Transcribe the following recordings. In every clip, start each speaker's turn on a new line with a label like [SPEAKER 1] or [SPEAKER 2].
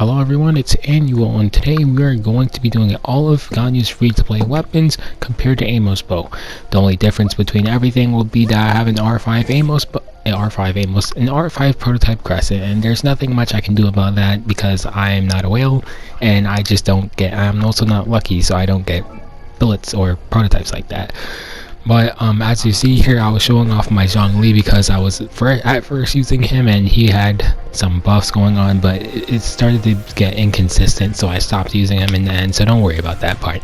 [SPEAKER 1] Hello everyone, it's Annual, and today we are going to be doing all of Ganyu's free-to-play weapons compared to Amos Bow. The only difference between everything will be that I have an R5 Amos, an R5 prototype Crescent, and there's nothing much I can do about that because I'm not a whale, and I'm also not lucky, so I don't get billets or prototypes like that. But as you see here, I was showing off my Zhongli because I was at first using him and he had some buffs going on, but it started to get inconsistent, so I stopped using him in the end, so don't worry about that part.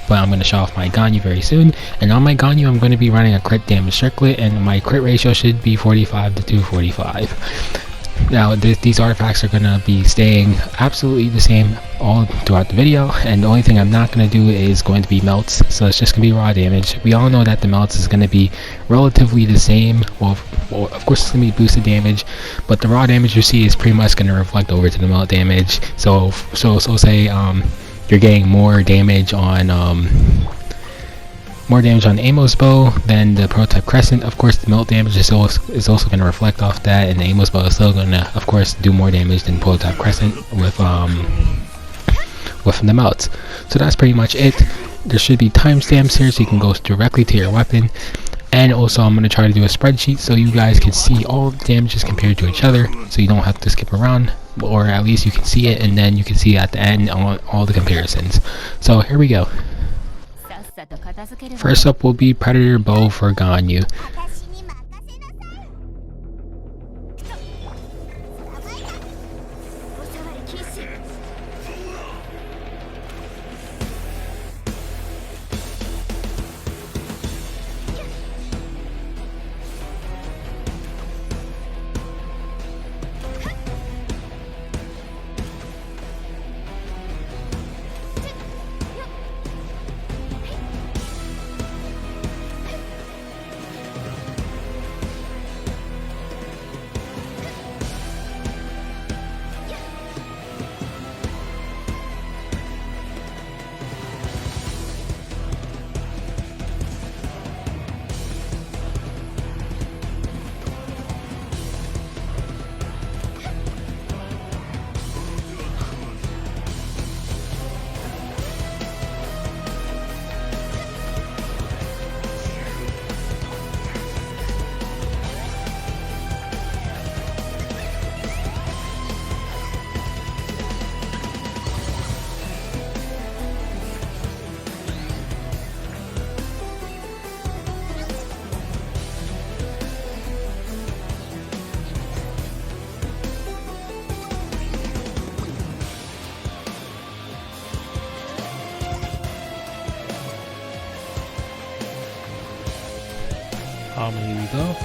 [SPEAKER 1] But I'm going to show off my Ganyu very soon, and on my Ganyu I'm going to be running a crit damage circlet, and my crit ratio should be 45 to 245. Now these artifacts are going to be staying absolutely the same all throughout the video, and the only thing I'm not going to do is going to be melts, so it's just going to be raw damage. We all know that the melts is going to be relatively the same. Well, of course it's going to be boosted damage, but the raw damage you see is pretty much going to reflect over to the melt damage. So say you're getting more damage on Amos Bow than the prototype Crescent. Of course, the melt damage is also going to reflect off that, and the Amos Bow is still going to, of course, do more damage than prototype Crescent with the melts. So that's pretty much it. There should be timestamps here so you can go directly to your weapon, and also I'm going to try to do a spreadsheet so you guys can see all the damages compared to each other, so you don't have to skip around, or at least you can see it, and then you can see at the end all the comparisons. So here we go. First up will be Predator Bow for Ganyu. Here we go.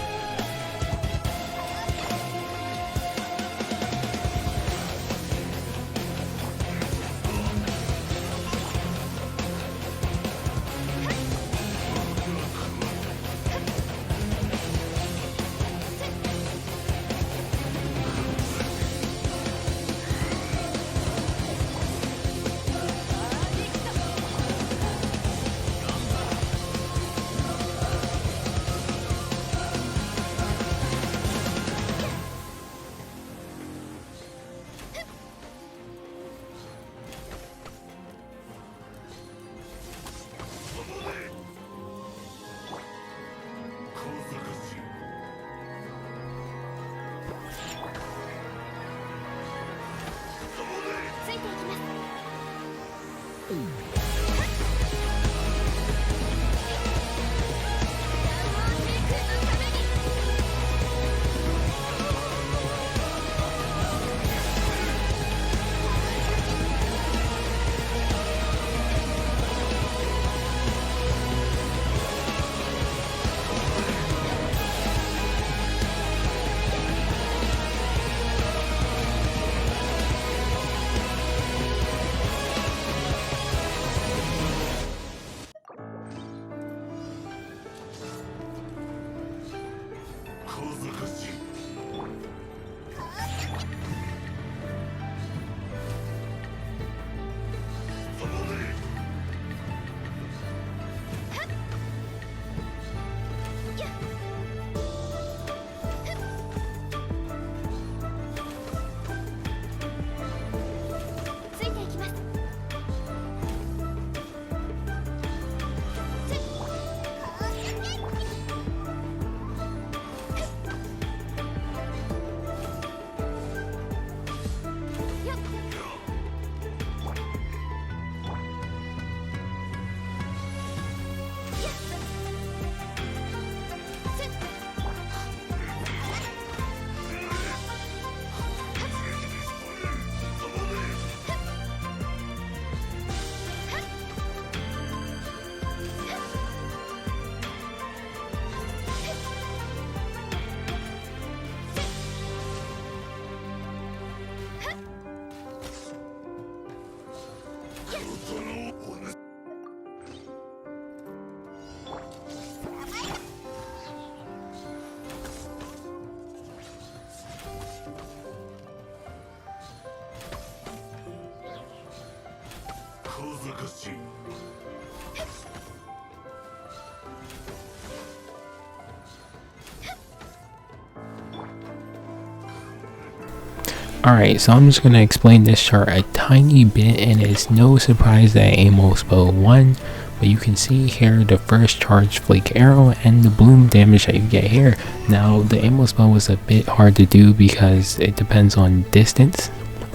[SPEAKER 1] Alright, so I'm just going to explain this chart a tiny bit, and it's no surprise that Amos Bow won, but you can see here the first charge flake arrow and the bloom damage that you get here. Now the Amos Bow was a bit hard to do because it depends on distance,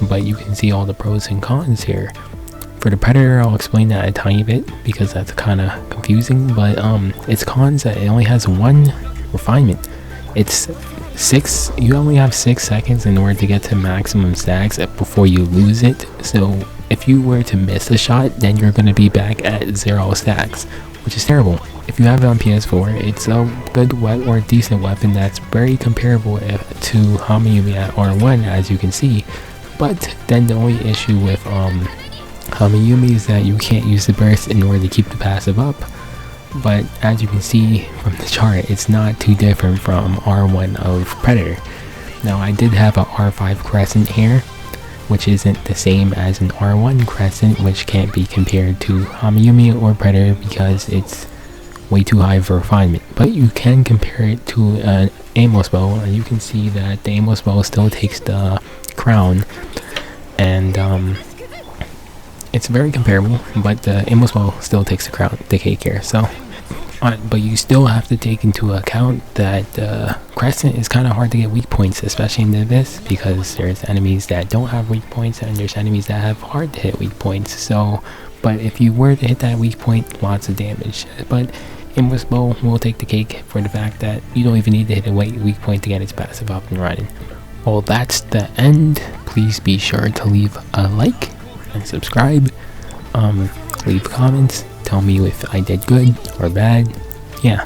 [SPEAKER 1] but you can see all the pros and cons here. For the Predator, I'll explain that a tiny bit because that's kind of confusing, but its cons that it only has one refinement. It's you only have 6 seconds in order to get to maximum stacks before you lose it. So if you were to miss a shot, then you're going to be back at 0 stacks, which is terrible. If you have it on PS4, it's a good or decent weapon that's very comparable to Hamayumi at R1, as you can see. But then the only issue with Hamayumi is that you can't use the burst in order to keep the passive up. But as you can see from the chart, it's not too different from R1 of Predator. Now I did have a R5 Crescent here, which isn't the same as an R1 Crescent, which can't be compared to Hamayumi or Predator because it's way too high for refinement. But you can compare it to an Amos Bow, and you can see that the Amos Bow still takes the crown, and it's very comparable, but the Amos Bow still takes the cake here. So, but you still have to take into account that Crescent is kind of hard to get weak points, especially in the Abyss, because there's enemies that don't have weak points and there's enemies that have hard to hit weak points. So, but if you were to hit that weak point, lots of damage. But Amos Bow will take the cake for the fact that you don't even need to hit a weak point to get its passive up and running. Well, that's the end. Please be sure to leave a like and subscribe. Leave comments, tell me if I did good or bad. Yeah.